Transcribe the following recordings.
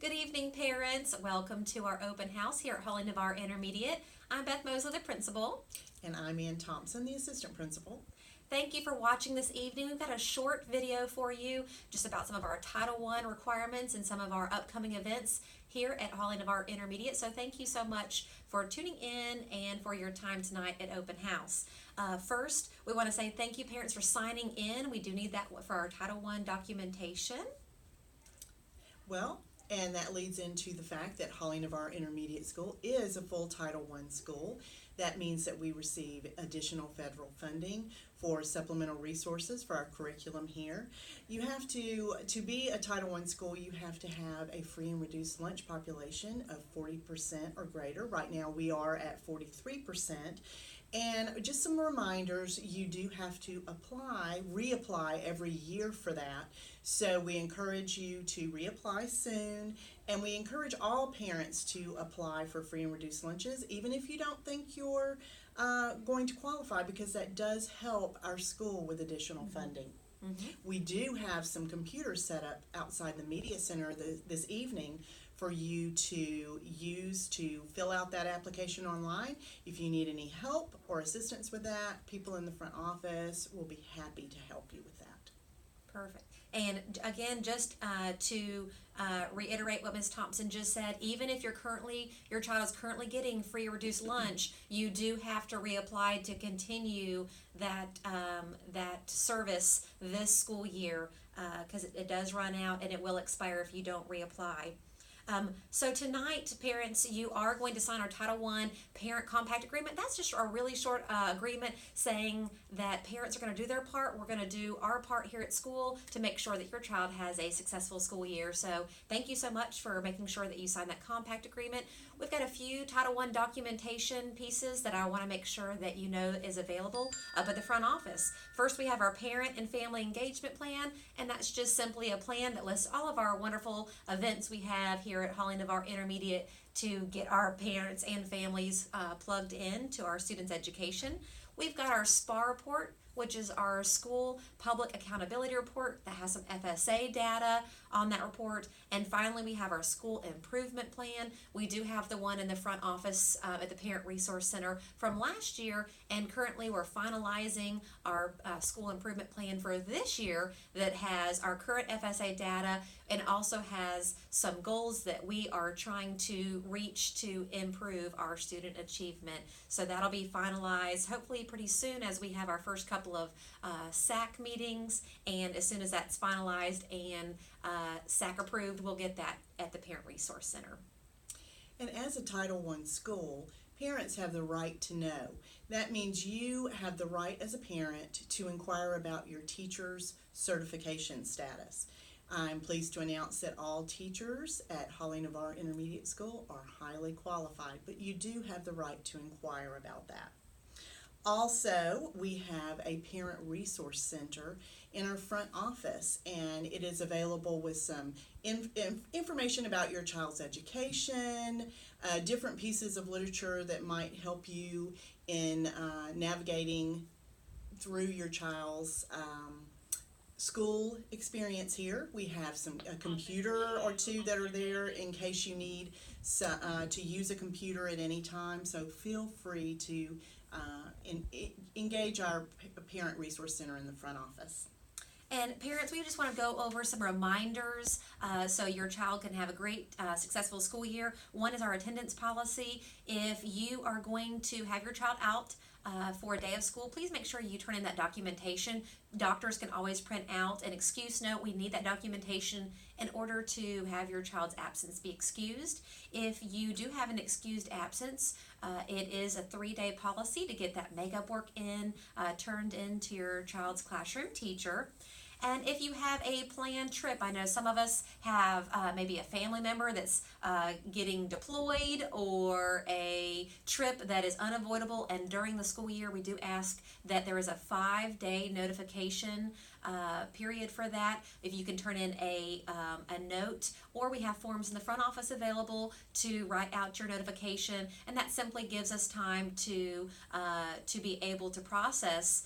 Good evening, parents. Welcome to our open house here at Holly Navarre Intermediate. I'm Beth Mosley, the principal. And I'm Ann Thompson, the assistant principal. Thank you for watching this evening. We've got a short video for you just about some of our Title I requirements and some of our upcoming events here at Holly Navarre Intermediate. So thank you so much for tuning in and for your time tonight at Open House. First, we want to say thank you, parents, for signing in. We do need that for our Title I documentation. Well, and that leads into the fact that Holly Navarre Intermediate School is a full Title I school. That means that we receive additional federal funding for supplemental resources for our curriculum here. You have to be a Title I school, you have to have a free and reduced lunch population of 40% or greater. Right now we are at 43%. And just some reminders, you do have to reapply every year for that. So we encourage you to reapply soon, and we encourage all parents to apply for free and reduced lunches, even if you don't think you're going to qualify, because that does help our school with additional funding. We do have some computers set up outside the media center this evening for you to use to fill out that application online. If you need any help or assistance with that, people in the front office will be happy to help you with that. Perfect. And again, just to reiterate what Ms. Thompson just said, even if your child is currently getting free or reduced lunch, you do have to reapply to continue that service this school year, because it does run out and it will expire if you don't reapply. So tonight, parents, you are going to sign our Title I Parent Compact Agreement. That's just a really short agreement saying that parents are going to do their part. We're going to do our part here at school to make sure that your child has a successful school year. So thank you so much for making sure that you sign that compact agreement. We've got a few Title I documentation pieces that I want to make sure that you know is available up at the front office. First, we have our Parent and Family Engagement Plan, and that's just simply a plan that lists all of our wonderful events we have here at Holly Navarre Intermediate to get our parents and families plugged in to our students' education. We've got our SPAR report, which is our school public accountability report that has some FSA data on that report. And finally, we have our school improvement plan. We do have the one in the front office at the Parent Resource Center from last year, and currently we're finalizing our school improvement plan for this year that has our current FSA data and also has some goals that we are trying to reach to improve our student achievement. So that'll be finalized hopefully pretty soon as we have our first couple of SAC meetings, and as soon as that's finalized and SAC approved, we'll get that at the Parent Resource Center. And as a Title I school, parents have the right to know. That means you have the right as a parent to inquire about your teacher's certification status. I'm pleased to announce that all teachers at Holly Navarre Intermediate School are highly qualified, but you do have the right to inquire about that. Also, we have a Parent Resource Center in our front office, and it is available with some information about your child's education, different pieces of literature that might help you in navigating through your child's school experience here. We have a computer or two that are there in case you need to use a computer at any time, so feel free to engage our Parent Resource Center in the front office. And parents, we just want to go over some reminders so your child can have a great, successful school year. One is our attendance policy. If you are going to have your child out for a day of school, please make sure you turn in that documentation. Doctors can always print out an excuse note. We need that documentation in order to have your child's absence be excused. If you do have an excused absence, it is a 3-day policy to get that makeup work turned into your child's classroom teacher. And if you have a planned trip, I know some of us have maybe a family member that's getting deployed or a trip that is unavoidable, and during the school year we do ask that there is a 5-day notification period for that. If you can turn in a note, or we have forms in the front office available to write out your notification, and that simply gives us time to be able to process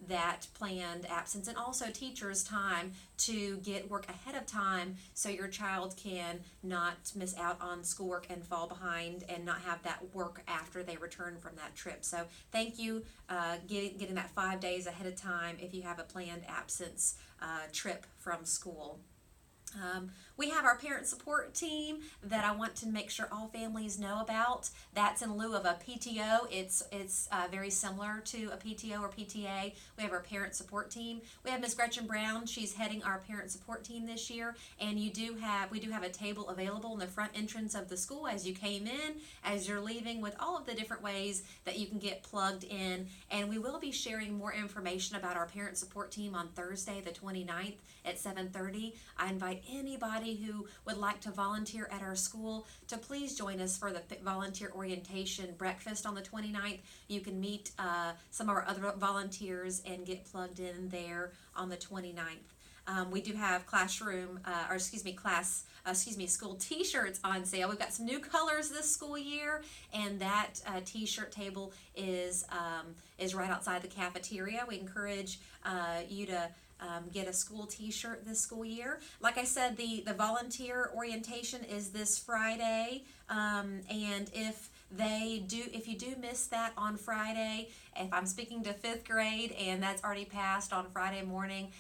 that planned absence, and also teachers' time to get work ahead of time so your child can not miss out on schoolwork and fall behind and not have that work after they return from that trip. So thank you, getting that 5 days ahead of time if you have a planned absence trip from school. We have our parent support team that I want to make sure all families know about. That's in lieu of a PTO. It's very similar to a PTO or PTA. We have our parent support team. We have Miss Gretchen Brown. She's heading our parent support team this year, and we do have a table available in the front entrance of the school as you came in, as you're leaving, with all of the different ways that you can get plugged in. And we will be sharing more information about our parent support team on Thursday the 29th at 7:30. I invite anybody who would like to volunteer at our school to please join us for the volunteer orientation breakfast on the 29th. You can meet some of our other volunteers and get plugged in there on the 29th. We do have school t-shirts on sale. We've got some new colors this school year, and that t-shirt table is right outside the cafeteria. We encourage you to get a school t-shirt this school year. Like I said, the volunteer orientation is this Friday, and if you do miss that on Friday, if I'm speaking to 5th grade and that's already passed on Friday morning,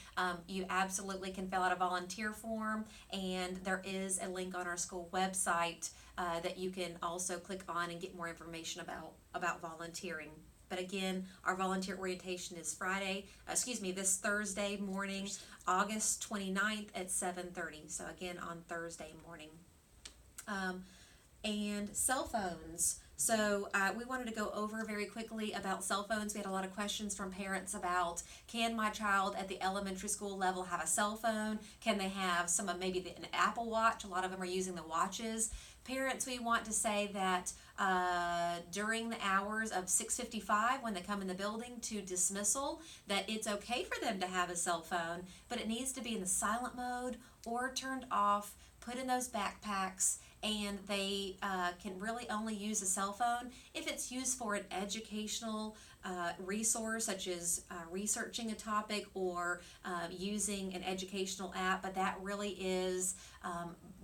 you absolutely can fill out a volunteer form, and there is a link on our school website that you can also click on and get more information about volunteering. But again, our volunteer orientation is this Thursday morning, August 29th at 7:30. So again, on Thursday morning. And cell phones. So we wanted to go over very quickly about cell phones. We had a lot of questions from parents about, can my child at the elementary school level have a cell phone? Can they have maybe an Apple Watch? A lot of them are using the watches. Parents, we want to say that during the hours of 6:55 when they come in the building to dismissal, that it's okay for them to have a cell phone, but it needs to be in the silent mode or turned off, put in those backpacks, and they can really only use a cell phone if it's used for an educational resource, such as researching a topic or using an educational app, but that really is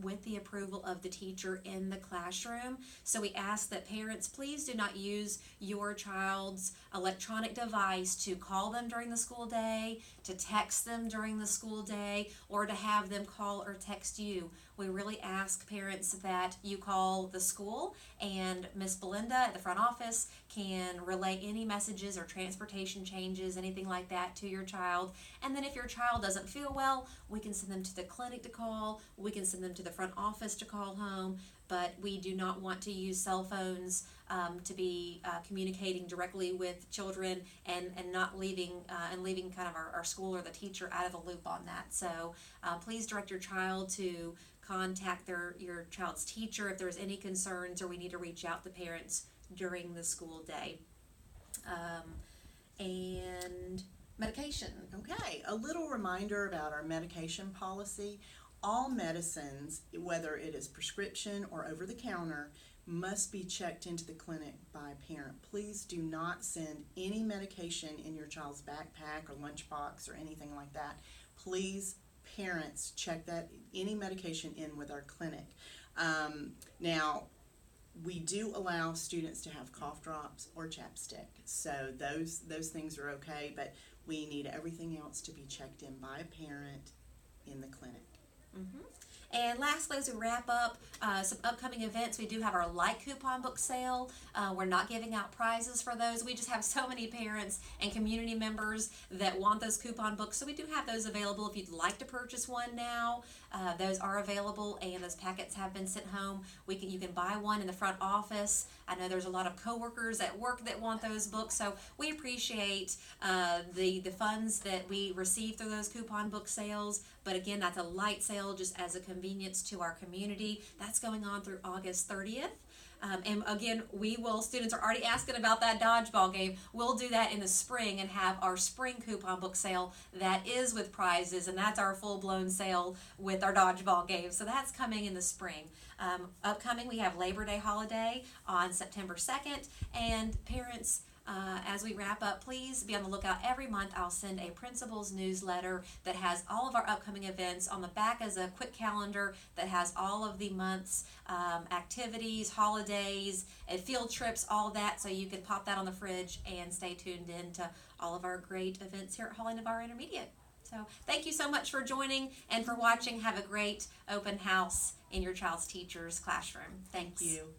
with the approval of the teacher in the classroom. So we ask that parents please do not use your child's electronic device to call them during the school day, to text them during the school day, or to have them call or text you. We really ask parents that you call the school, and Miss Belinda at the front office can relay any messages or transportation changes, anything like that, to your child. And then if your child doesn't feel well, we can send them to the clinic to call, we can send them to the front office to call home, but we do not want to use cell phones to be communicating directly with children and not leaving kind of our school or the teacher out of the loop on that. So please direct your child to contact your child's teacher if there's any concerns, or we need to reach out to parents during the school day. And medication. Okay, a little reminder about our medication policy. All medicines, whether it is prescription or over the counter, must be checked into the clinic by a parent. Please do not send any medication in your child's backpack or lunchbox or anything like that. Please, parents, check that any medication in with our clinic. Now, we do allow students to have cough drops or chapstick, so those things are okay, but we need everything else to be checked in by a parent in the clinic. Mm-hmm. And lastly, as we wrap up, some upcoming events, we do have our Light Coupon Book Sale. We're not giving out prizes for those. We just have so many parents and community members that want those coupon books. So we do have those available if you'd like to purchase one now. Those are available, and those packets have been sent home. You can buy one in the front office. I know there's a lot of coworkers at work that want those books, so we appreciate the funds that we receive through those coupon book sales. But again, that's a light sale just as a convenience to our community. That's going on through August 30th. And again, students are already asking about that dodgeball game. We'll do that in the spring and have our spring coupon book sale that is with prizes, and that's our full-blown sale with our dodgeball game. So that's coming in the spring. Upcoming, we have Labor Day holiday on September 2nd, and parents, as we wrap up, please be on the lookout. Every month I'll send a principal's newsletter that has all of our upcoming events. On the back is a quick calendar that has all of the month's activities, holidays, and field trips, all that, so you can pop that on the fridge and stay tuned in to all of our great events here at Holly Navarre Intermediate. So thank you so much for joining and for watching. Have a great open house in your child's teacher's classroom. Thanks. Thank you.